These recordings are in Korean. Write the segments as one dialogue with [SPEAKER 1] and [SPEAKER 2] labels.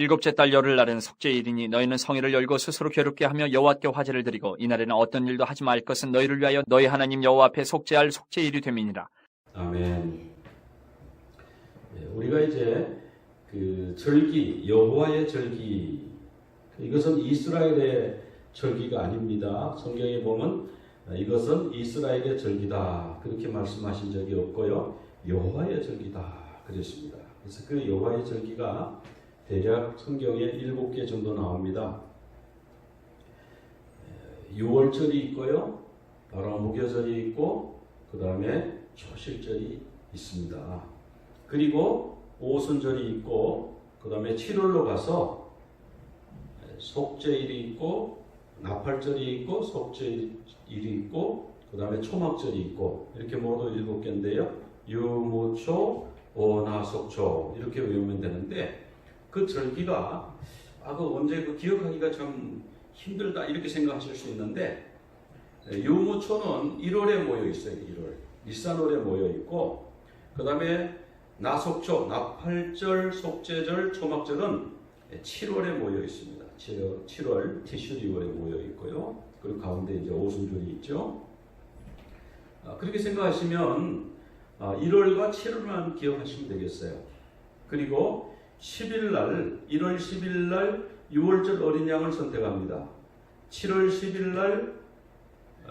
[SPEAKER 1] 일곱째 달 열흘날은 속죄일이니 너희는 성회를 열고 스스로 괴롭게 하며 여호와께 화제를 드리고 이날에는 어떤 일도 하지 말 것은 너희를 위하여 너희 하나님 여호와 앞에 속죄할 속죄일이 됨이니라.
[SPEAKER 2] 아멘. 우리가 이제 그 절기, 여호와의 절기, 이것은 이스라엘의 절기가 아닙니다. 성경에 보면 이것은 이스라엘의 절기다 그렇게 말씀하신 적이 없고요, 여호와의 절기다 그랬습니다. 그래서 그 여호와의 절기가 대략 성경에 7개 정도 나옵니다. 6월절이 있고요, 바로 무교절이 있고, 그 다음에 초실절이 있습니다. 그리고 오순절이 있고, 그 다음에 7월로 가서 속죄일이 있고, 나팔절이 있고, 속죄일이 있고, 그 다음에 초막절이 있고, 이렇게 모두 7개인데요. 유무초, 오나속초 이렇게 외우면 되는데, 그 절기가 그 언제 기억하기가 좀 힘들다 이렇게 생각하실 수 있는데, 유무초는 1월에 모여 있어요. 1월 니산월에 모여 있고, 그 다음에 나속초, 나팔절, 속죄절, 초막절은 7월에 모여 있습니다. 7월 티슈리월에 모여 있고요. 그리고 가운데 이제 오순절이 있죠. 그렇게 생각하시면 1월과 7월만 기억하시면 되겠어요. 그리고 10일 날, 1월 10일 날 6월절 어린 양을 선택합니다. 7월 10일 날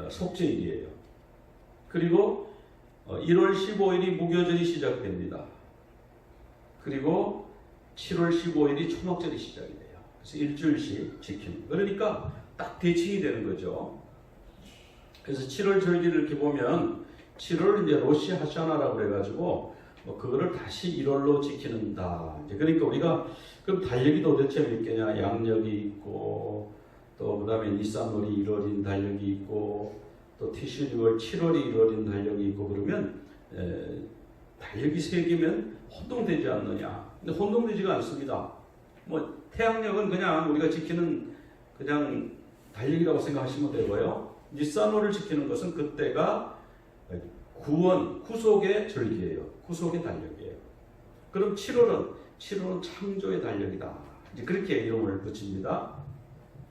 [SPEAKER 2] 속죄일이에요. 그리고 1월 15일이 무교절이 시작됩니다. 그리고 7월 15일이 초막절이 시작이 돼요. 그래서 일주일씩 지키는. 그러니까 딱 대칭이 되는 거죠. 그래서 7월 절기를 이렇게 보면 7월 이제 로시 하샤나라고 그래가지고 그거를 다시 1월로 지키는다. 그러니까 우리가 그럼 달력이 도대체 몇 개냐? 양력이 있고, 또 그다음에 니산월이 1월인 달력이 있고, 또 티슈리월 7월이 1월인 달력이 있고, 그러면 달력이 3개면 혼동되지 않느냐? 근데 혼동되지가 않습니다. 뭐 태양력은 그냥 우리가 지키는 그냥 달력이라고 생각하시면 되고요. 니산월을 지키는 것은 그때가 구속의 절기예요. 구속의 달력이에요. 그럼 7월은 창조의 달력이다. 이제 그렇게 이름을 붙입니다.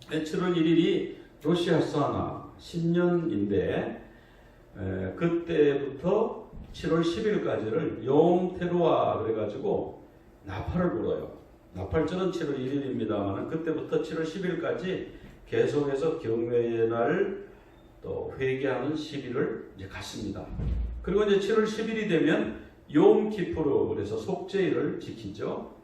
[SPEAKER 2] 7월 1일이 로시 하샤나 신년인데, 그때부터 7월 10일까지를 욤 테루아 그래가지고 나팔을 불어요. 나팔절은 7월 1일입니다만 그때부터 7월 10일까지 계속해서 경외의 날, 또 회개하는 10일을 이제 갖습니다. 그리고 이제 7월 10일이 되면 욤 키푸르, 그래서 속죄일을 지키죠.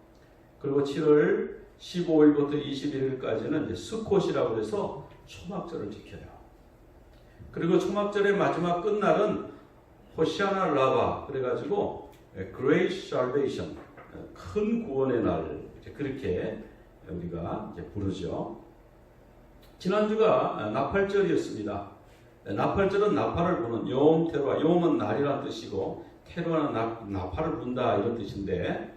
[SPEAKER 2] 그리고 7월 15일부터 21일까지는 이제 스콧이라고 해서 초막절을 지켜요. 그리고 초막절의 마지막 끝날은 호시아나 라바 그래가지고 Great Salvation, 큰 구원의 날, 그렇게 우리가 이제 부르죠. 지난주가 나팔절이었습니다. 나팔절은 나팔을 부는 욤 테루아, 욤은 날이라는 뜻이고 테루아는 나팔을 분다 이런 뜻인데,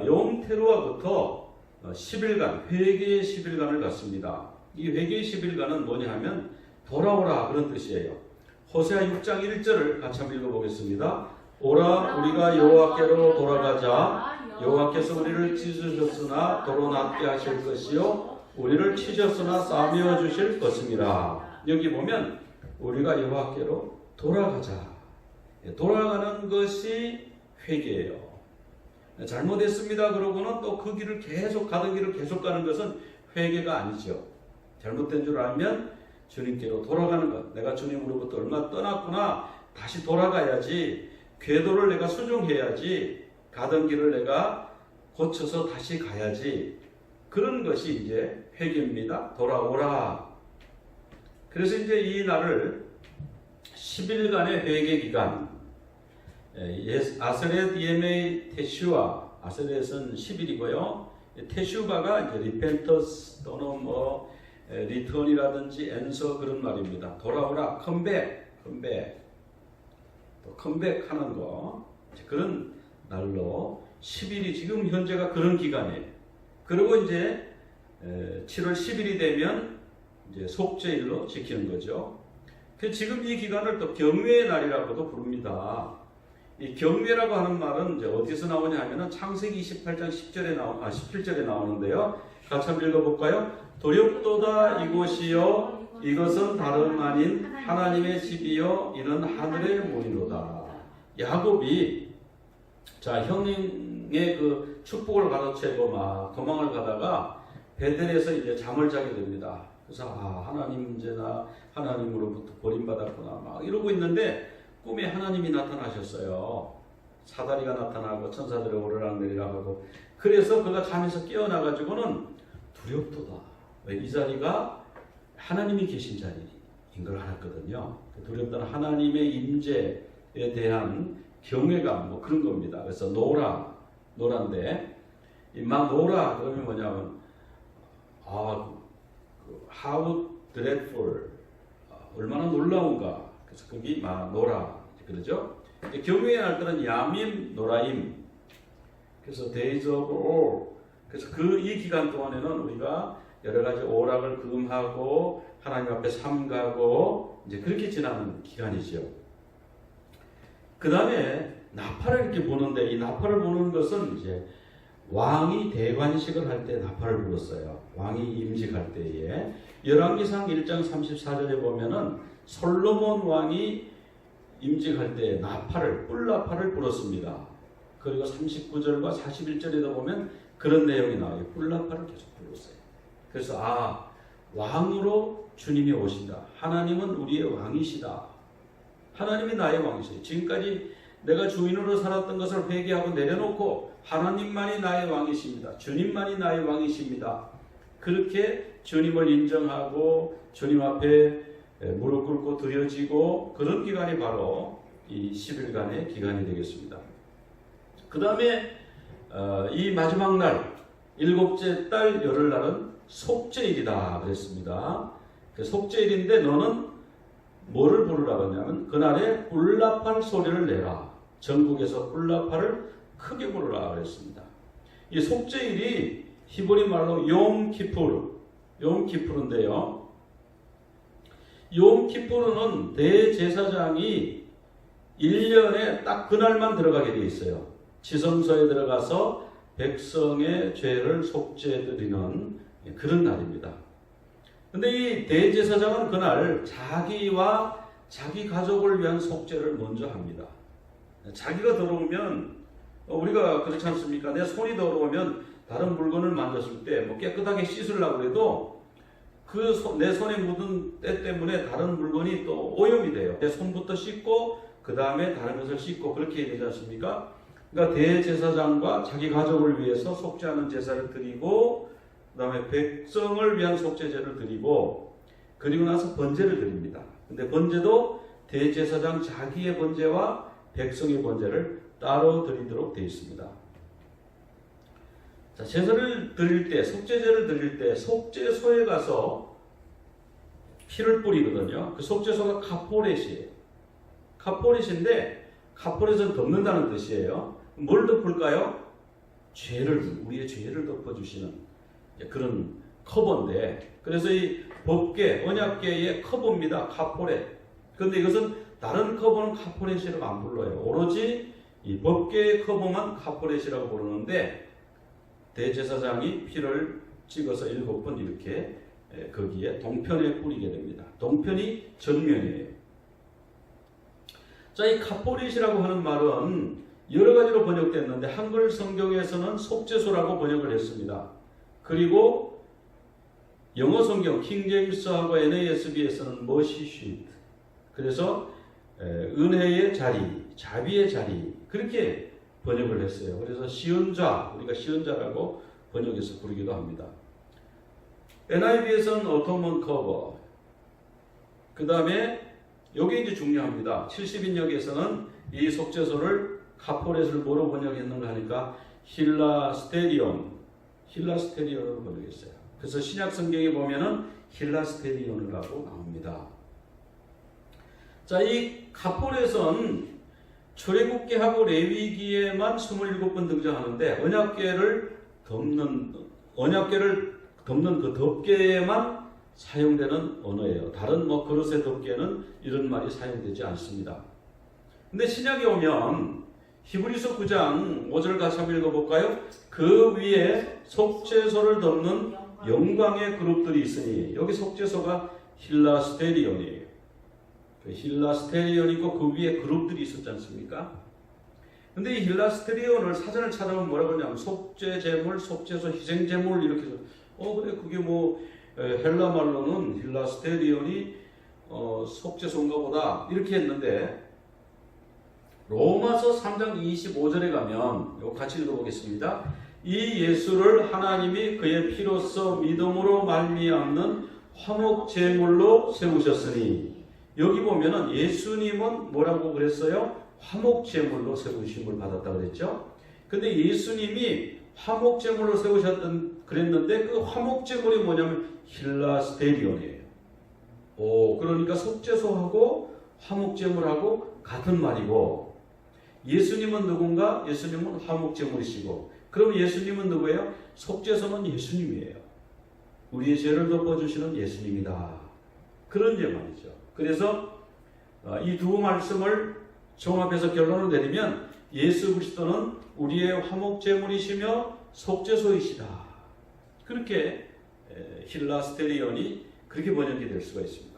[SPEAKER 2] 욤 테루아부터 10일간 회개의 10일간을 갖습니다. 이 회개의 10일간은 뭐냐 하면 돌아오라 그런 뜻이에요. 호세아 6장 1절을 같이 한번 읽어보겠습니다. 오라 우리가 여호와께로 돌아가자. 여호와께서 우리를 찢으셨으나 도로 낫게 하실 것이요 우리를 치셨으나 싸매어 주실 것입니다. 여기 보면 우리가 여호와께로 돌아가자. 돌아가는 것이 회개예요. 잘못했습니다 그러고는 또 그 길을 계속 가던 길을 계속 가는 것은 회개가 아니죠. 잘못된 줄 알면 주님께로 돌아가는 것. 내가 주님으로부터 얼마 떠났구나. 다시 돌아가야지. 궤도를 내가 수정해야지. 가던 길을 내가 고쳐서 다시 가야지. 그런 것이 이제 회개입니다. 돌아오라. 그래서 이제 이 날을 10일간의 회개 기간, 아스렛 예메이 테슈아, 아스렛은 10일이고요. 테슈바가 이제 리펜터스 또는 리턴이라든지 앤서 그런 말입니다. 돌아오라, 컴백, 또 컴백하는 거, 그런 날로 10일이 지금 현재가 그런 기간이에요. 그리고 이제 7월 10일이 되면 이제 속죄일로 지키는 거죠. 지금 이 기간을 또 경외의 날이라고도 부릅니다. 이 경외라고 하는 말은 이제 어디서 나오냐 하면은 창세기 28장 17절에 나오는데요. 같이 한번 읽어볼까요? 두렵도다 이곳이요 이것은 다름 아닌 하나님의 집이요 이는 하늘의 문이로다. 야곱이 자 형님의 그 축복을 가로채고 막 도망을 가다가 베델에서 이제 잠을 자게 됩니다. 그래서 하나님 이제 나 하나님으로부터 버림받았구나 막 이러고 있는데 꿈에 하나님이 나타나셨어요. 사다리가 나타나고 천사들이 오르락내리락 하고 그래서 그가 잠에서 깨어나가지고는 두렵도다. 왜? 이 자리가 하나님이 계신 자리인 걸 알았거든요. 두렵다는 하나님의 임재에 대한 경외감 뭐 그런 겁니다. 그래서 노란데 막 노라 그러면 뭐냐면 how dreadful 얼마나 놀라운가. 그래서 거기 막 노라 그러죠. 경외할 때는 야밈 노라임. 그래서 days of all. 그래서 이 기간 동안에는 우리가 여러 가지 오락을 금하고 하나님 앞에 삼가고 이제 그렇게 지나는 기간이죠. 그 다음에 나팔을 이렇게 부는데 이 나팔을 부는 것은 이제 왕이 대관식을 할 때 나팔을 불었어요. 왕이 임직할 때에 열왕기상 1장 34절에 보면은 솔로몬 왕이 임직할 때 뿔나팔을 불었습니다. 그리고 39절과 41절에도 보면 그런 내용이 나와요. 뿔나팔을 계속 불렀어요. 그래서 왕으로 주님이 오신다. 하나님은 우리의 왕이시다. 하나님이 나의 왕이시다. 지금까지 내가 주인으로 살았던 것을 회개하고 내려놓고 하나님만이 나의 왕이십니다. 주님만이 나의 왕이십니다. 그렇게 주님을 인정하고 주님 앞에 무릎 꿇고 드려지고 그런 기간이 바로 이 10일간의 기간이 되겠습니다. 그 다음에 이 마지막 날 7째 달 열흘날은 속죄일이다 그랬습니다. 속죄일인데 너는 뭐를 부르라고 하냐면 그날에 뿔나팔 소리를 내라. 전국에서 뿔나팔을 크게 부르라 그랬습니다. 이 속죄일이 히브리 말로 욤키푸르인데요. 욤키푸르는 대제사장이 1년에 딱 그날만 들어가게 되어 있어요. 지성소에 들어가서 백성의 죄를 속죄해드리는 그런 날입니다. 근데 이 대제사장은 그날 자기와 자기 가족을 위한 속죄를 먼저 합니다. 자기가 더러우면 우리가 그렇지 않습니까? 내 손이 더러우면 다른 물건을 만졌을 때 뭐 깨끗하게 씻으려고 해도 내 손에 묻은 때 때문에 다른 물건이 또 오염이 돼요. 내 손부터 씻고 그 다음에 다른 것을 씻고 그렇게 해야 되지 않습니까? 그러니까 대제사장과 자기 가족을 위해서 속죄하는 제사를 드리고 그 다음에 백성을 위한 속죄제를 드리고 그리고 나서 번제를 드립니다. 근데 번제도 대제사장 자기의 번제와 백성의 번제를 따로 드리도록 되어 있습니다. 자, 제사를 드릴 때, 속죄제를 드릴 때 속죄소에 가서 피를 뿌리거든요. 그 속죄소가 카포렛이에요. 카포렛인데 카포렛은 덮는다는 뜻이에요. 뭘 덮을까요? 우리의 죄를 덮어주시는 그런 커버인데, 그래서 이 법궤, 언약궤의 커버입니다. 카포렛. 그런데 이것은 다른 커버는 카포렛이라고 안 불러요. 오로지 이 법궤의 커버만 카포렛이라고 부르는데, 대제사장이 피를 찍어서 7번 이렇게 거기에 동편에 뿌리게 됩니다. 동편이 정면이에요. 자, 이 카포렛이라고 하는 말은 여러 가지로 번역됐는데 한글 성경에서는 속죄소라고 번역을 했습니다. 그리고 영어 성경 킹제임스하고 NASB에서는 머시쉿, 그래서 은혜의 자리, 자비의 자리 그렇게 번역을 했어요. 그래서 시은자, 우리가 시은자라고 번역해서 부르기도 합니다. NIV에서는 어토먼 커버, 그 다음에 여기 이제 중요합니다. 70인역에서는 이 속죄소를 카포렛을 뭐로 번역했는가 하니까 힐라스테리온으로 번역했어요. 그래서 신약 성경에 보면은 힐라스테리온이라고 나옵니다. 자, 이 카포렛은 출애굽기하고 레위기에만 27번 등장하는데 언약궤를 덮는 그 덮개에만 사용되는 언어예요. 다른 그릇의 덮개는 이런 말이 사용되지 않습니다. 근데 신약에 오면 히브리서 9장 5절 같이 한번 읽어볼까요? 그 위에 속죄소를 덮는 영광의 그룹들이 있으니, 여기 속죄소가 힐라스테리온이에요. 힐라스테리온이 있고 그 위에 그룹들이 있었지 않습니까? 근데 이 힐라스테리온을 사전을 찾아보면 뭐라고 하냐면 속죄제물, 속죄소, 희생제물 이렇게 해서 그래 그게 뭐 헬라 말로는 힐라스테리온이 속죄소인가 보다 이렇게 했는데, 로마서 3장 25절에 가면 이거 같이 읽어보겠습니다. 이 예수를 하나님이 그의 피로써 믿음으로 말미암는 화목제물로 세우셨으니, 여기 보면은 예수님은 뭐라고 그랬어요? 화목제물로 세우심을 받았다 그랬죠. 근데 예수님이 화목제물로 그랬는데 그 화목제물이 뭐냐면 힐라스테리온이에요. 그러니까 속죄소하고 화목제물하고 같은 말이고, 예수님은 누군가? 예수님은 화목제물이시고, 그럼 예수님은 누구예요? 속죄소는 예수님이에요. 우리의 죄를 덮어주시는 예수님이다. 그런 제 말이죠. 그래서 이 두 말씀을 종합해서 결론을 내리면 예수 그리스도는 우리의 화목제물이시며 속죄소이시다. 그렇게 힐라스테리온이 그렇게 번역이 될 수가 있습니다.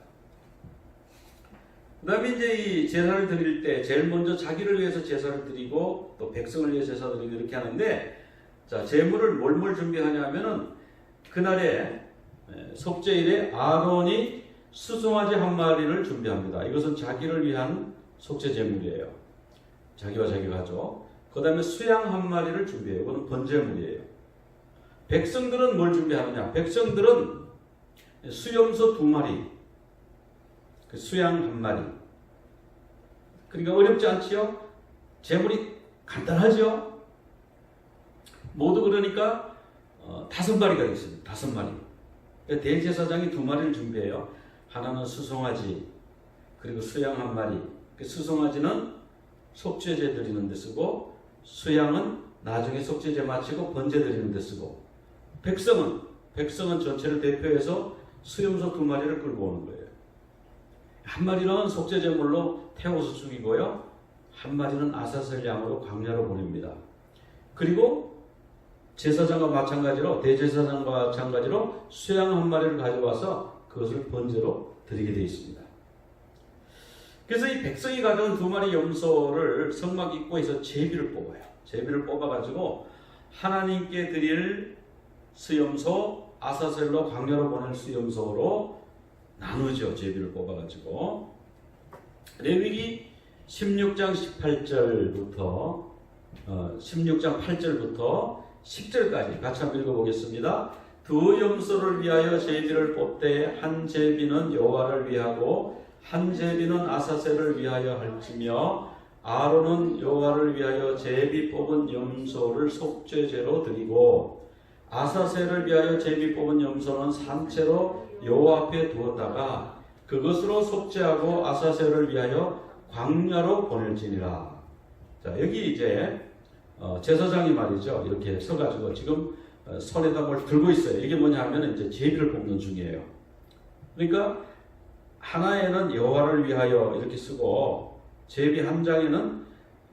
[SPEAKER 2] 그 다음에 이제 이 제사를 드릴 때 제일 먼저 자기를 위해서 제사를 드리고 또 백성을 위해서 제사 드리고 이렇게 하는데, 자, 제물을 뭘 준비하냐면은 그날에 속죄일에 아론이 수송아지 한 마리를 준비합니다. 이것은 자기를 위한 속죄 제물이에요. 자기와 자기 가족. 그 다음에 수양 한 마리를 준비해요. 이거는 번제물이에요. 백성들은 뭘 준비하느냐? 백성들은 수염소 2마리, 수양 1마리. 그러니까 어렵지 않지요? 제물이 간단하죠? 모두 그러니까 5마리가 있습니다. 5마리. 대제사장이 2마리를 준비해요. 하나는 수송아지, 그리고 수양 1마리. 수송아지는 속죄제 드리는 데 쓰고, 수양은 나중에 속죄제 마치고 번제 드리는 데 쓰고, 백성은 전체를 대표해서 수염소 2마리를 끌고 오는 거예요. 한 마리는 속죄제물로 태워서 죽이고요, 한 마리는 아사셀 양으로 광야로 보냅니다. 그리고 제사장과 마찬가지로, 대제사장과 마찬가지로 수양 1마리를 가져와서 그것을 번제로 드리게 되어 있습니다. 그래서 이 백성이 가져온 2마리 염소를 성막 입구에서 제비를 뽑아요. 제비를 뽑아가지고 하나님께 드릴 수염소, 아사셀로 광야로 보낼 수염소로 나누죠. 제비를 뽑아가지고. 레위기 16장 18절부터 16장 8절부터 10절까지 같이 한번 읽어보겠습니다. 두 염소를 위하여 제비를 뽑되 한 제비는 여호와를 위하고 한 제비는 아사셀을 위하여 할지며, 아론은 여호와를 위하여 제비 뽑은 염소를 속죄제로 드리고 아사셀을 위하여 제비 뽑은 염소는 산채로 여호와 앞에 두었다가 그것으로 속죄하고 아사셀을 위하여 광야로 보낼지니라. 자, 여기 이제 제사장이 말이죠. 이렇게 서가지고 지금 손에다 뭘 들고 있어요. 이게 뭐냐 하면 이제 제비를 뽑는 중이에요. 그러니까 하나에는 여호와를 위하여 이렇게 쓰고, 제비 한 장에는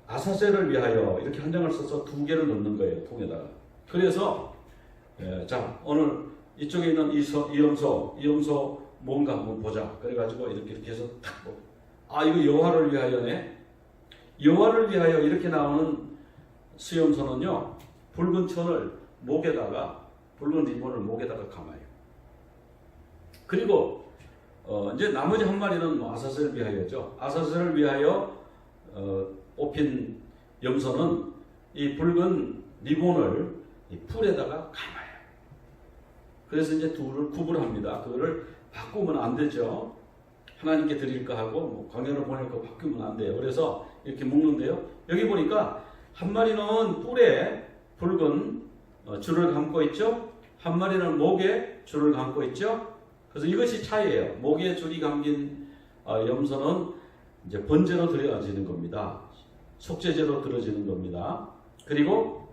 [SPEAKER 2] 아사셀을 위하여 이렇게 한 장을 써서 2개를 넣는 거예요. 통에다가. 그래서 자, 오늘 이쪽에 있는 이 염소 뭔가 한번 보자. 그래가지고 이렇게 해서 탁 보고, 이거 여호와를 위하여네. 여호와를 위하여 이렇게 나오는 수염소는요, 붉은 천을 목에다가, 붉은 리본을 목에다가 감아요. 그리고 이제 나머지 1마리는 아사셀을 위하여죠. 아사셀을 위하여 뽑힌 염소는 이 붉은 리본을 이 풀에다가 감아요. 그래서 이제 둘을 구분합니다. 그거를 바꾸면 안 되죠. 하나님께 드릴 거 하고 광야로 보낼 거 바꾸면 안 돼요. 그래서 이렇게 묶는데요. 여기 보니까 1마리는 뿔에 붉은 줄을 감고 있죠. 1마리는 목에 줄을 감고 있죠. 그래서 이것이 차이예요. 목에 줄이 감긴 염소는 이제 번제로 드려지는 겁니다. 속죄제로 드려지는 겁니다. 그리고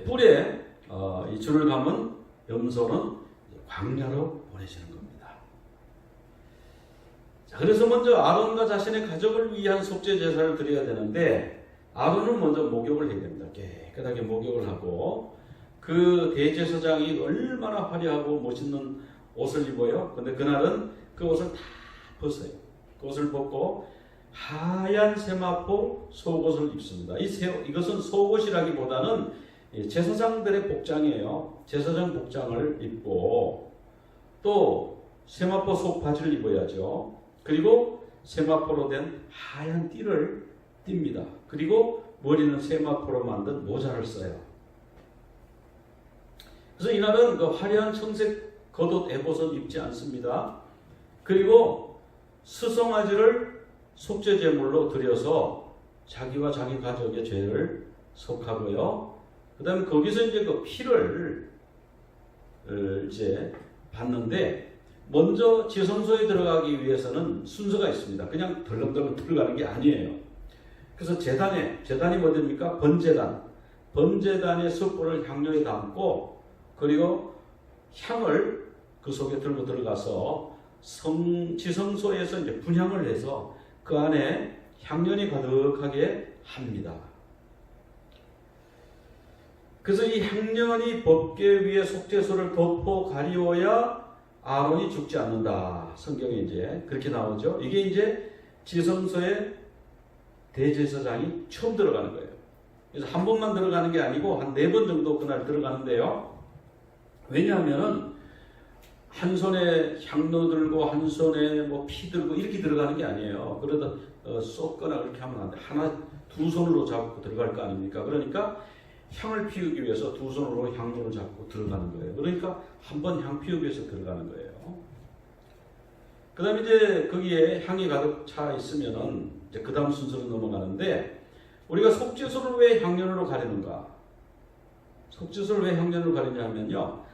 [SPEAKER 2] 뿔에 이 줄을 감은 염소는 광야로 보내지는 겁니다. 자, 그래서 먼저 아론과 자신의 가족을 위한 속죄 제사를 드려야 되는데, 아론은 먼저 목욕을 해야 됩니다. 깨끗하게 목욕을 하고 그 대제사장이 얼마나 화려하고 멋있는 옷을 입어요. 근데 그날은 그 옷을 다 벗어요. 그 옷을 벗고 하얀 세마포 속옷을 입습니다. 이것은 속옷이라기보다는 제사장들의 복장이에요. 제사장 복장을 입고 또 세마포 속 바지를 입어야죠. 그리고 세마포로 된 하얀 띠를 띱니다. 그리고 머리는 세마포로 만든 모자를 써요. 그래서 이날은 그 화려한 청색 겉옷 에봇은 입지 않습니다. 그리고 수송아지를 속죄 제물로 드려서 자기와 자기 가족의 죄를 속하고요. 그 다음에 거기서 이제 그 피를 이제 받는데, 먼저 지성소에 들어가기 위해서는 순서가 있습니다. 그냥 덜렁덜렁 들어가는 게 아니에요. 그래서 재단이 뭐 됩니까? 번제단의 숯불을 향료에 담고, 그리고 향을 그 속에 들고 들어가서 지성소에서 이제 분향을 해서 그 안에 향연이 가득하게 합니다. 그래서 이 향연이 법궤 위에 속죄소를 덮어 가리워야 아론이 죽지 않는다. 성경에 이제 그렇게 나오죠. 이게 이제 지성소에 대제사장이 처음 들어가는 거예요. 그래서 한 번만 들어가는 게 아니고 한 4번 정도 그날 들어가는데요. 왜냐하면은 한 손에 향로 들고 한 손에 뭐 피 들고 이렇게 들어가는 게 아니에요. 그러다 쏟거나 그렇게 하면 안 돼. 두 손으로 잡고 들어갈 거 아닙니까? 그러니까 향을 피우기 위해서 두 손으로 향로를 잡고 들어가는 거예요. 그러니까 한 번 향 피우기 위해서 들어가는 거예요. 그 다음에 이제 거기에 향이 가득 차 있으면은 이제 그 다음 순서로 넘어가는데, 우리가 속죄소를 왜 향연으로 가리는가? 속죄소를 왜 향연으로 가리냐 하면요.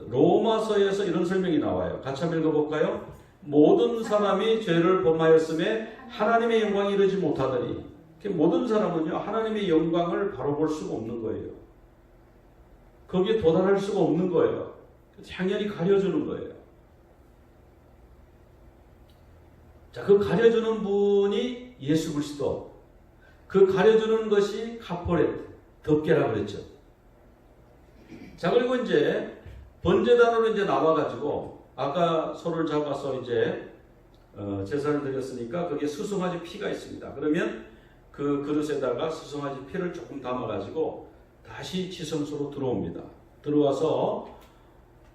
[SPEAKER 2] 로마서에서 이런 설명이 나와요. 같이 한번 읽어볼까요? 모든 사람이 죄를 범하였음에 하나님의 영광이 이르지 못하더니, 모든 사람은요 하나님의 영광을 바로 볼 수가 없는 거예요. 거기에 도달할 수가 없는 거예요. 향연이 가려주는 거예요. 자, 그 가려주는 분이 예수 그리스도. 그 가려주는 것이 카포렛, 덮개라고 그랬죠. 자, 그리고 이제 번제단으로 이제 나와가지고 아까 소를 잡아서 이제 제사를 드렸으니까 거기에 수송아지 피가 있습니다. 그러면 그 그릇에다가 수송아지 피를 조금 담아가지고 다시 지성소로 들어옵니다. 들어와서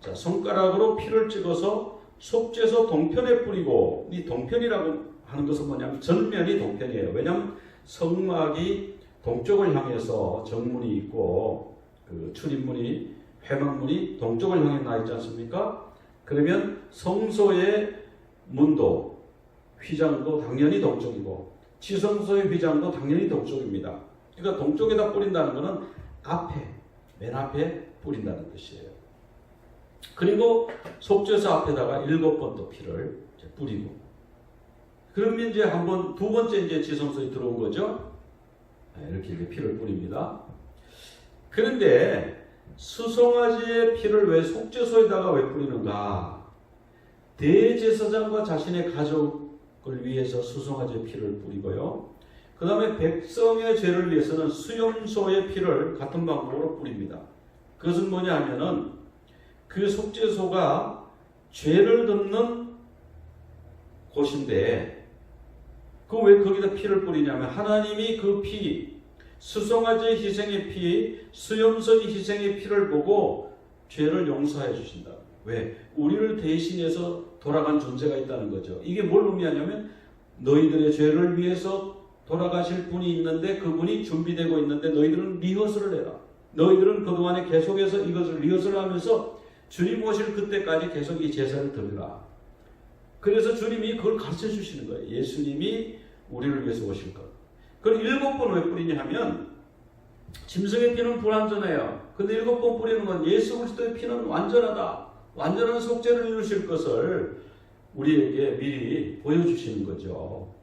[SPEAKER 2] 자, 손가락으로 피를 찍어서 속죄소 동편에 뿌리고, 이 동편이라고 하는 것은 뭐냐면 전면이 동편이에요. 왜냐하면 성막이 동쪽을 향해서 정문이 있고 그 출입문이 회막문이 동쪽을 향해 나 있지 않습니까? 그러면 성소의 문도 휘장도 당연히 동쪽이고 지성소의 휘장도 당연히 동쪽입니다. 그러니까 동쪽에다 뿌린다는 것은 맨 앞에 뿌린다는 뜻이에요. 그리고 속죄소 앞에다가 7번 또 피를 뿌리고, 그러면 이제 두 번째 이제 지성소에 들어온 거죠. 이렇게 이제 피를 뿌립니다. 그런데 수송아지의 피를 왜 속죄소에다가 왜 뿌리는가? 대제사장과 자신의 가족을 위해서 수송아지의 피를 뿌리고요. 그 다음에 백성의 죄를 위해서는 수염소의 피를 같은 방법으로 뿌립니다. 그것은 뭐냐 하면은 그 속죄소가 죄를 덮는 곳인데, 그 왜 거기다 피를 뿌리냐면 하나님이 그 피, 수송아지의 희생의 피, 수염소의 희생의 피를 보고 죄를 용서해 주신다. 왜? 우리를 대신해서 돌아간 존재가 있다는 거죠. 이게 뭘 의미하냐면 너희들의 죄를 위해서 돌아가실 분이 있는데 그분이 준비되고 있는데 너희들은 리허설을 해라. 너희들은 그동안에 계속해서 이것을 리허설을 하면서 주님 오실 그때까지 계속 이 제사를 드리라. 그래서 주님이 그걸 가르쳐 주시는 거예요. 예수님이 우리를 위해서 오실 것. 그걸 7번 왜 뿌리냐 하면 짐승의 피는 불완전해요. 근데 7번 뿌리는 건 예수 그리스도의 피는 완전하다. 완전한 속죄를 이루실 것을 우리에게 미리 보여주시는 거죠.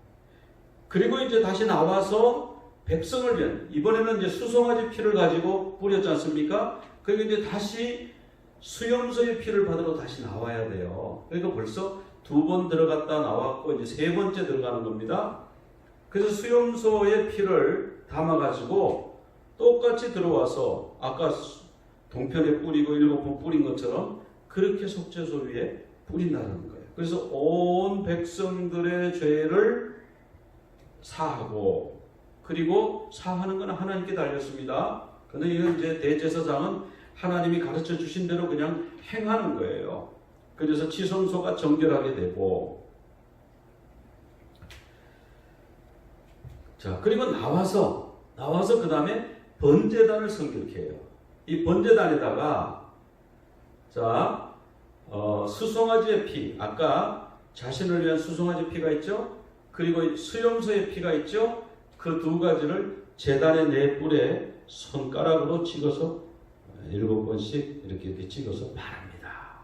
[SPEAKER 2] 그리고 이제 다시 나와서 백성을 위한, 이번에는 이제 수송아지 피를 가지고 뿌렸지 않습니까? 그리고 이제 다시 수염소의 피를 받으러 다시 나와야 돼요. 그러니까 벌써 2번 들어갔다 나왔고 이제 3번째 들어가는 겁니다. 그래서 수염소의 피를 담아가지고 똑같이 들어와서 아까 동편에 뿌리고 7번 뿌린 것처럼 그렇게 속죄소 위에 뿌린다는 거예요. 그래서 온 백성들의 죄를 사하고, 그리고 사하는 건 하나님께 달렸습니다. 근데 이건 이제 대제사장은 하나님이 가르쳐 주신 대로 그냥 행하는 거예요. 그래서 지성소가 정결하게 되고, 자, 그리고 나와서 그 다음에 번제단을 성결케 해요. 이 번제단에다가, 자, 수송아지의 피, 아까 자신을 위한 수송아지 피가 있죠? 그리고 수염소의 피가 있죠? 그 두 가지를 제단의 네 뿔에 손가락으로 찍어서 7번씩 이렇게 찍어서 바릅니다.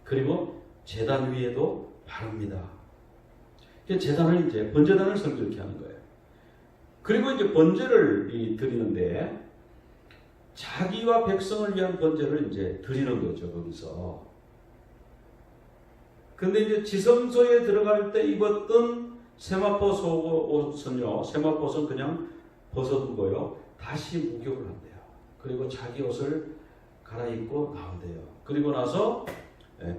[SPEAKER 2] 그리고 제단 위에도 바릅니다. 제단을 이제 번제단을 성결케 하는 거예요. 그리고 이제 번제를 드리는데 자기와 백성을 위한 번제를 이제 드리는 거죠, 거기서. 근데 이제 지성소에 들어갈 때 입었던 세마포 속옷은요, 세마포는 그냥 벗어두고요, 다시 목욕을 한대요. 그리고 자기 옷을 갈아입고 나온대요. 그리고 나서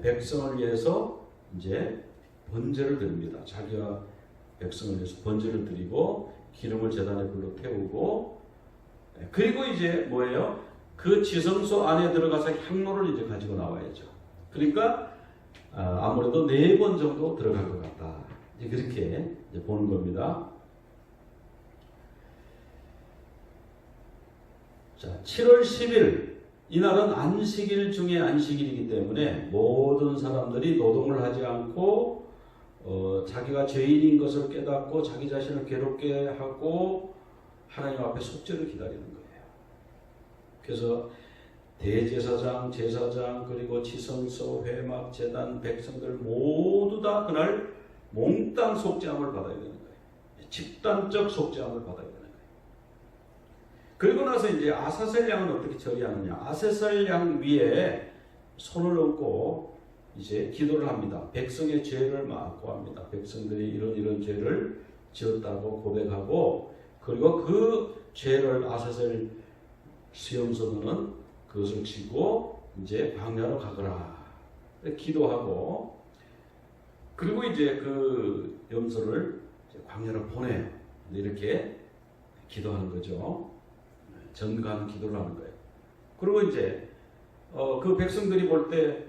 [SPEAKER 2] 백성을 위해서 이제 번제를 드립니다. 자기와 백성을 위해서 번제를 드리고 기름을 제단에 불로 태우고, 그리고 이제 뭐예요? 그 지성소 안에 들어가서 향로를 이제 가지고 나와야죠. 그러니까 아무래도 4번 정도 들어갈 것 같다. 이제 그렇게 이제 보는 겁니다. 자, 7월 10일 이날은 안식일 중에 안식일이기 때문에 모든 사람들이 노동을 하지 않고 자기가 죄인인 것을 깨닫고 자기 자신을 괴롭게 하고 하나님 앞에 속죄를 기다리는 거예요. 그래서 대제사장, 제사장, 그리고 지성소, 회막, 제단, 백성들 모두 다 그날 몽땅 속죄함을 받아야 되는 거예요. 집단적 속죄함을 받아야 되는 거예요. 그리고 나서 이제 아사셀 양은 어떻게 처리하느냐? 아사셀 양 위에 손을 얹고 이제 기도를 합니다. 백성의 죄를 막 고합니다. 백성들이 이런 죄를 지었다고 고백하고, 그리고 그 죄를 아사셀 수염소는 그것을 지고 이제 광야로 가거라. 기도하고, 그리고 이제 그 염소를 광야로 보내요. 이렇게 기도하는 거죠. 전가하는 기도를 하는 거예요. 그리고 이제 그 백성들이 볼 때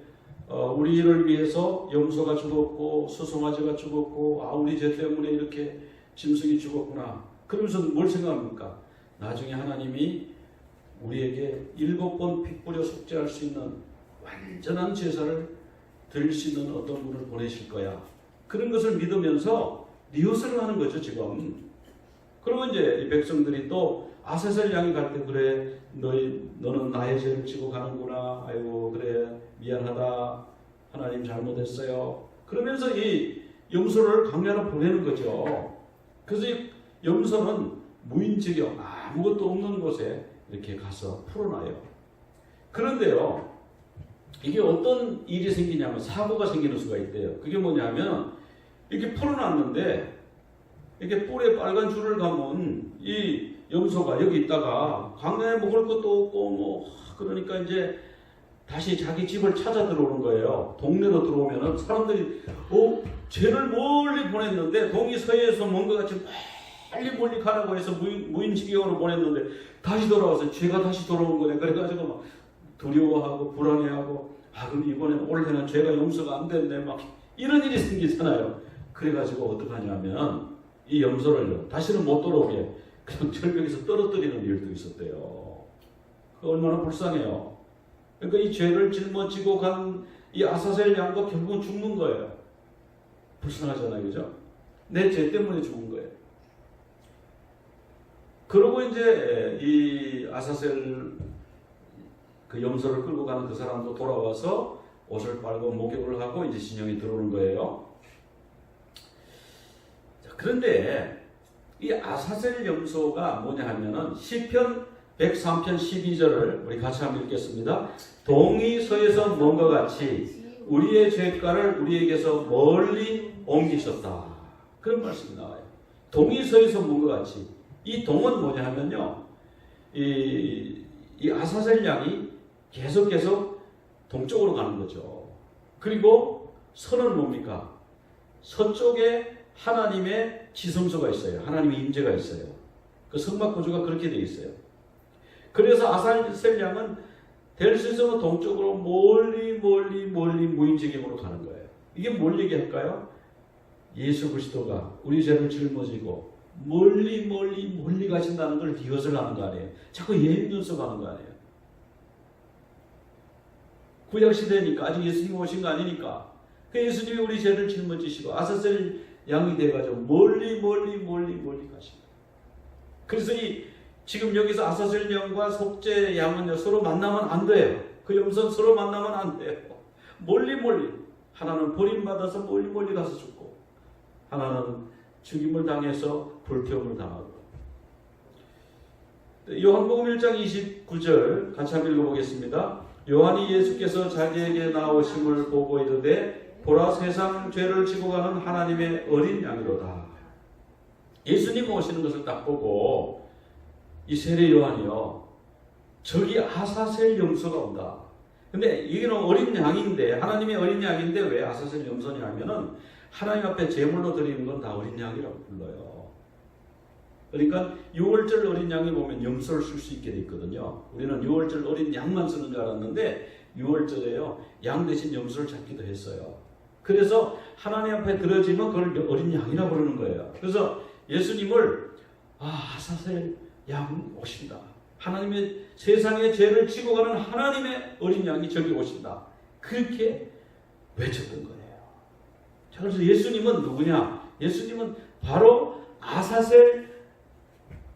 [SPEAKER 2] 우리를 위해서 염소가 죽었고 수송아지가 죽었고, 우리 죄 때문에 이렇게 짐승이 죽었구나. 그러면서 뭘 생각합니까? 나중에 하나님이 우리에게 7번 피 뿌려 속죄할 수 있는 완전한 제사를 드릴 수 있는 어떤 분을 보내실 거야. 그런 것을 믿으면서 리허설을 하는 거죠, 지금. 그리고 이제 이 백성들이 또 아사셀 양이 갈 때, 그래, 너는 나의 죄를 지고 가는구나. 아이고, 그래, 미안하다. 하나님 잘못했어요. 그러면서 이 염소를 광야로 보내는 거죠. 그래서 이 염소는 무인지경, 아무것도 없는 곳에 이렇게 가서 풀어놔요. 그런데요, 이게 어떤 일이 생기냐면 사고가 생기는 수가 있대요. 그게 뭐냐면 이렇게 풀어놨는데 이렇게 뿔에 빨간 줄을 감은 이 염소가 여기 있다가 광야에 먹을 것도 없고 그러니까 이제 다시 자기 집을 찾아 들어오는 거예요. 동네로 들어오면은 사람들이 쟤를 멀리 보냈는데 동이서에서 뭔가 같이 멀리 가라고 해서 무인지경으로 보냈는데 다시 돌아와서 죄가 다시 돌아온 거네. 그래가지고 막 두려워하고 불안해하고, 그럼 이번엔 올해는 죄가 용서가 안 됐네. 막 이런 일이 생기잖아요. 그래가지고 어떡하냐면 이 염소를요, 다시는 못 돌아오게 그냥 절벽에서 떨어뜨리는 일도 있었대요. 얼마나 불쌍해요. 그러니까 이 죄를 짊어지고 간 이 아사셀 양도 결국은 죽는 거예요. 불쌍하잖아요, 그죠? 내 죄 때문에 죽은 거예요. 그러고 이제 이 아사셀 그 염소를 끌고 가는 그 사람도 돌아와서 옷을 빨고 목욕을 하고 이제 진영에 들어오는 거예요. 자, 그런데 이 아사셀 염소가 뭐냐 하면은 시편 103편 12절을 우리 같이 한번 읽겠습니다. 동이 서에서 먼 것 같이 우리의 죄가를 우리에게서 멀리 옮기셨다. 그런 말씀이 나와요. 동이 서에서 먼 것 같이 이 동은 뭐냐 하면요. 이 아사셀 양이 계속 동쪽으로 가는 거죠. 그리고 서는 뭡니까? 서쪽에 하나님의 지성소가 있어요. 하나님의 임재가 있어요. 그 성막 구조가 그렇게 되어 있어요. 그래서 아사셀 양은 될 수 있으면 동쪽으로 멀리 무인지경으로 가는 거예요. 이게 뭘 얘기할까요? 예수 그리스도가 우리 죄를 짊어지고 멀리 가신다는 걸 리허설 하는 거 아니에요. 자꾸 예행 연습하는 거 아니에요. 구약시대니까 아직 예수님 오신 거 아니니까 그 예수님이 우리 죄를 짊어지시고 아사셀 양이 돼가지고 멀리 가십니다. 그래서 지금 여기서 아사셀 양과 속죄 양은 서로 만나면 안 돼요. 그 염소는 서로 만나면 안 돼요. 멀리 하나는 버림받아서 멀리 가서 죽고 하나는 죽임을 당해서 불태움을 당하고. 요한복음 1장 29절 같이 한번 읽어보겠습니다. 요한이 예수께서 자기에게 나오심을 보고 이르되 보라 세상 죄를 지고 가는 하나님의 어린 양이로다. 예수님 오시는 것을 딱 보고 이 세례 요한이요, 저기 아사셀 염소가 온다. 근데 이게는 어린 양인데, 하나님의 어린 양인데 왜 아사셀 염소냐면은 하나님 앞에 제물로 드리는 건 다 어린 양이라고 불러요. 그러니까 6월절 어린 양이 보면 염소를 쓸 수 있게 돼 있거든요. 우리는 6월절 어린 양만 쓰는 줄 알았는데 6월절에요 양 대신 염소를 잡기도 했어요. 그래서 하나님 앞에 드려지면 그걸 어린 양이라고 부르는 거예요. 그래서 예수님을 아사셀 양 오신다. 하나님의 세상의 죄를 지고 가는 하나님의 어린 양이 저기 오신다. 그렇게 외쳤던 거예요. 자, 그래서 예수님은 누구냐? 예수님은 바로 아사셀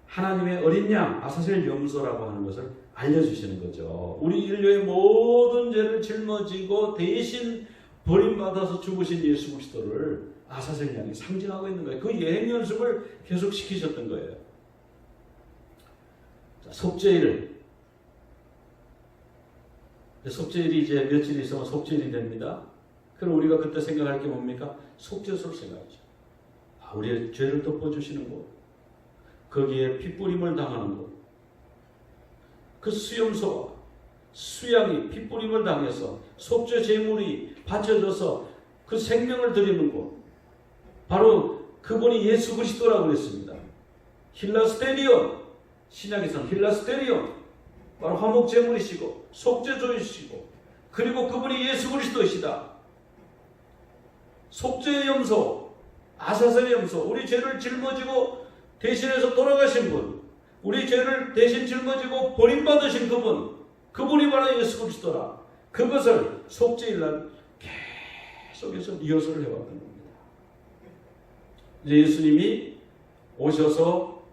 [SPEAKER 2] 하나님의 어린 양, 아사셀 염소라고 하는 것을 알려주시는 거죠. 우리 인류의 모든 죄를 짊어지고 대신 버림받아서 죽으신 예수 그리스도를 아사셀 양이 상징하고 있는 거예요. 그 예행 연습을 계속 시키셨던 거예요. 자, 속죄일. 속죄일이 이제 며칠 있으면 속죄일이 됩니다. 그럼 우리가 그때 생각할 게 뭡니까? 속죄소를 생각하죠. 우리의 죄를 덮어주시는 곳. 거기에 핏부림을 당하는 곳. 그 수염소와 수양이 핏부림을 당해서 속죄 제물이 바쳐져서 그 생명을 드리는 곳. 바로 그분이 예수 그리스도라고 그랬습니다. 힐라스테리온. 신약에서는 힐라스테리온. 바로 화목 제물이시고 속죄조이시고 그리고 그분이 예수 그리스도이시다. 속죄의 염소, 아사셀의 염소, 우리 죄를 짊어지고 대신해서 돌아가신 분, 우리 죄를 대신 짊어지고 버림받으신 그분이 바로 예수 그리스도라. 그것을 속죄일날 계속해서 리허설을 해왔던 겁니다. 이제 예수님이 오셔서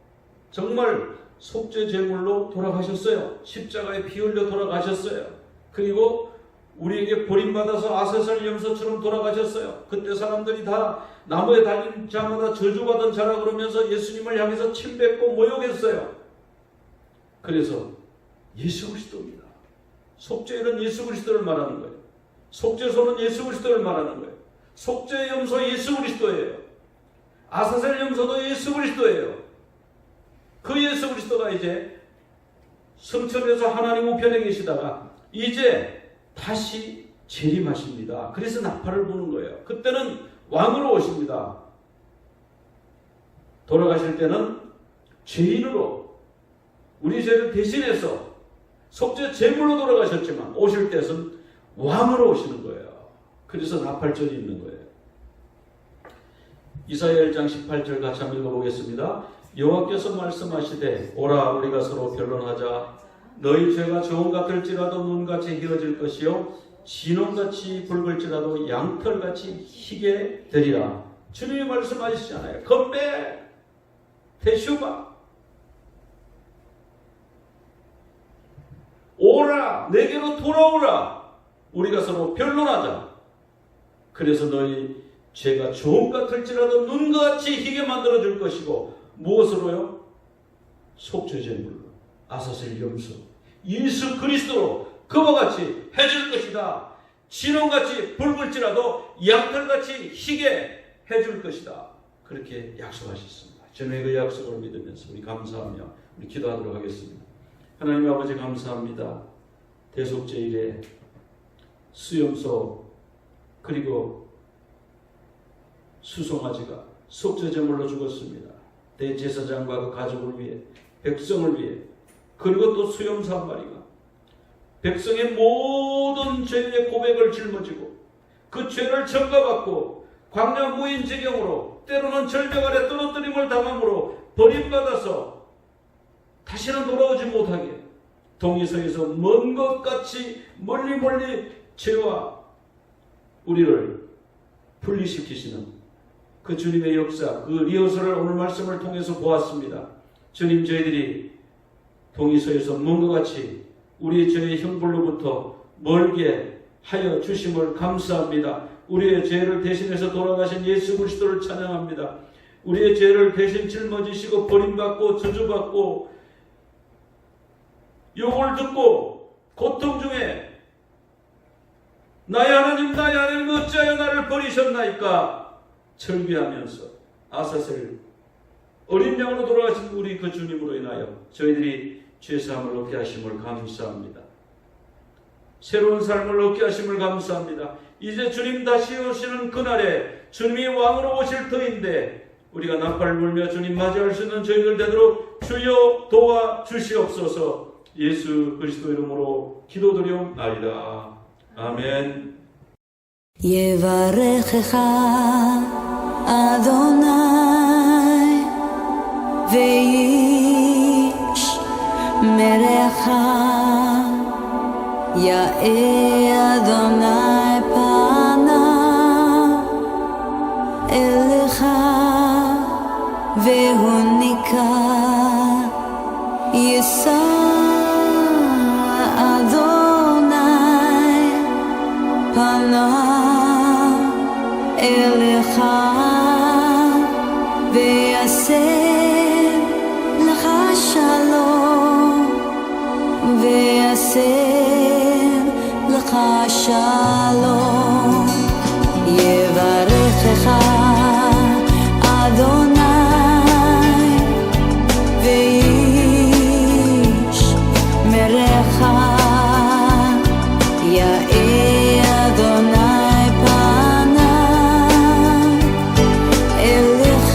[SPEAKER 2] 정말 속죄 제물로 돌아가셨어요. 십자가에 피 흘려 돌아가셨어요. 그리고 우리에게 버림받아서 아사셀 염소처럼 돌아가셨어요. 그때 사람들이 다 나무에 달린 자마다 저주받은 자라 그러면서 예수님을 향해서 침뱉고 모욕했어요. 그래서 예수 그리스도입니다. 속죄일은 예수 그리스도를 말하는 거예요. 속죄소는 예수 그리스도를 말하는 거예요. 속죄 염소 예수 그리스도예요. 아사셀 염소도 예수 그리스도예요. 그 예수 그리스도가 이제 성천에서 하나님 우편에 계시다가 이제 다시 재림하십니다. 그래서 나팔을 부는 거예요. 그때는 왕으로 오십니다. 돌아가실 때는 죄인으로 우리 죄를 대신해서 속죄 제물로 돌아가셨지만 오실 때는 왕으로 오시는 거예요. 그래서 나팔절이 있는 거예요. 이사야 1장 18절 같이 한번 읽어보겠습니다. 여호와께서 말씀하시되 오라 우리가 서로 변론하자. 너희 죄가 정 같을지라도 눈같이 희어질 것이요 진홍같이 붉을지라도 양털같이 희게 되리라. 주님이 말씀하시잖아요. 건배 테슈바 오라 내게로 돌아오라. 우리가 서로 변론하자. 그래서 너희 죄가 정 같을지라도 눈같이 희게 만들어줄 것이고 무엇으로요? 속죄제물로 아사셀 염소 예수 그리스도로 그와 같이 해줄 것이다. 진홍같이 붉을지라도 양털같이 희게 해줄 것이다. 그렇게 약속하셨습니다. 주님의 그 약속을 믿으면서 우리 감사하며 우리 기도하도록 하겠습니다. 하나님 아버지 감사합니다. 대속제일에 수염소 그리고 수송아지가 속죄제물로 죽었습니다. 대제사장과 그 가족을 위해, 백성을 위해, 그리고 또 수염소 한 마리가 백성의 모든 죄의 고백을 짊어지고 그 죄를 전가받고 광야 무인지경으로 때로는 절벽 아래 떨어뜨림을 당함으로 버림받아서 다시는 돌아오지 못하게 동이서에서 먼 것 같이 멀리 죄와 우리를 분리시키시는 그 주님의 역사, 그 리허설을 오늘 말씀을 통해서 보았습니다. 주님, 저희들이 동이서에서 먼 것 같이 우리의 죄의 형벌로부터 멀게 하여 주심을 감사합니다. 우리의 죄를 대신해서 돌아가신 예수 그리스도를 찬양합니다. 우리의 죄를 대신 짊어지시고 버림받고 저주받고 욕을 듣고 고통 중에 나의 하나님 어찌하여 나를 버리셨나이까 절규하면서 아사셀 어린 양으로 돌아가신 우리 그 주님으로 인하여 저희들이 죄사함을 얻게 하심을 감사합니다. 새로운 삶을 얻게 하심을 감사합니다. 이제 주님 다시 오시는 그날에 주님이 왕으로 오실 터인데 우리가 나팔을 불며 주님 맞이할 수 있는 저희들 되도록 주여 도와주시옵소서. 예수 그리스도 이름으로 기도드리옵나이다. 아멘.
[SPEAKER 3] יברכך אדוני וישמרך יאר אדוני פניו אליך והוניק יישא אדוני פניו אליך ויעשה לך שלום ויעשה לך שלום יברכך אדוני וישמרך יאר אדוני פניו אליך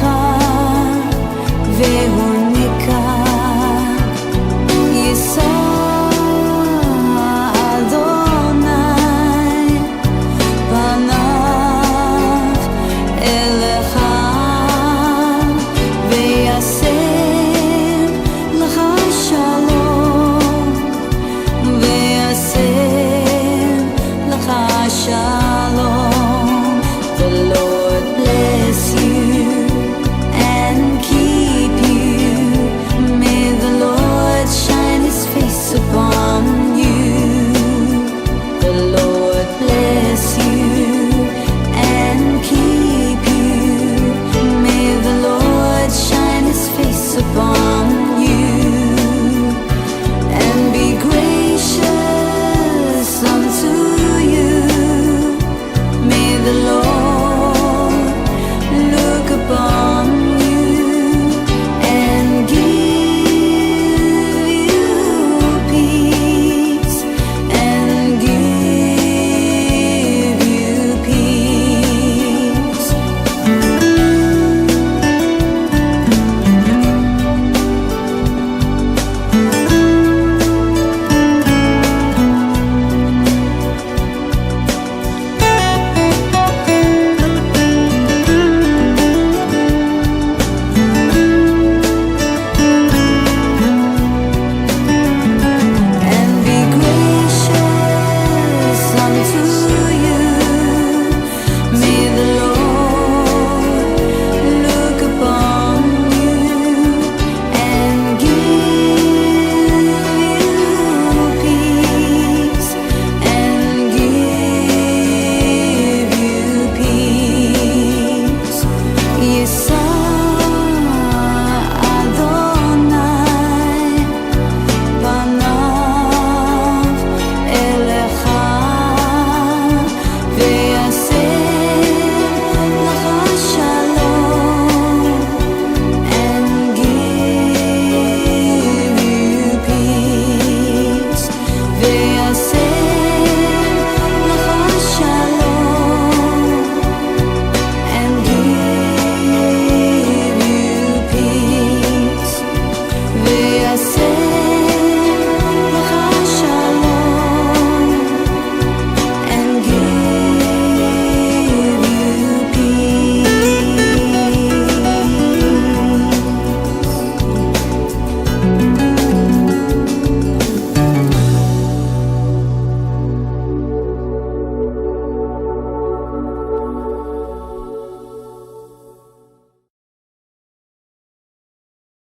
[SPEAKER 3] והוניק יישא אדוני פניו אליך ויעשה לך שלום ויעשה לך shalom. The Lord bless you and keep you. May the Lord shine His face upon you. The Lord bless you and keep you. May the Lord shine His face upon you and be gracious unto you. May the Lord look upon you and give you peace and give you peace. And be gracious unto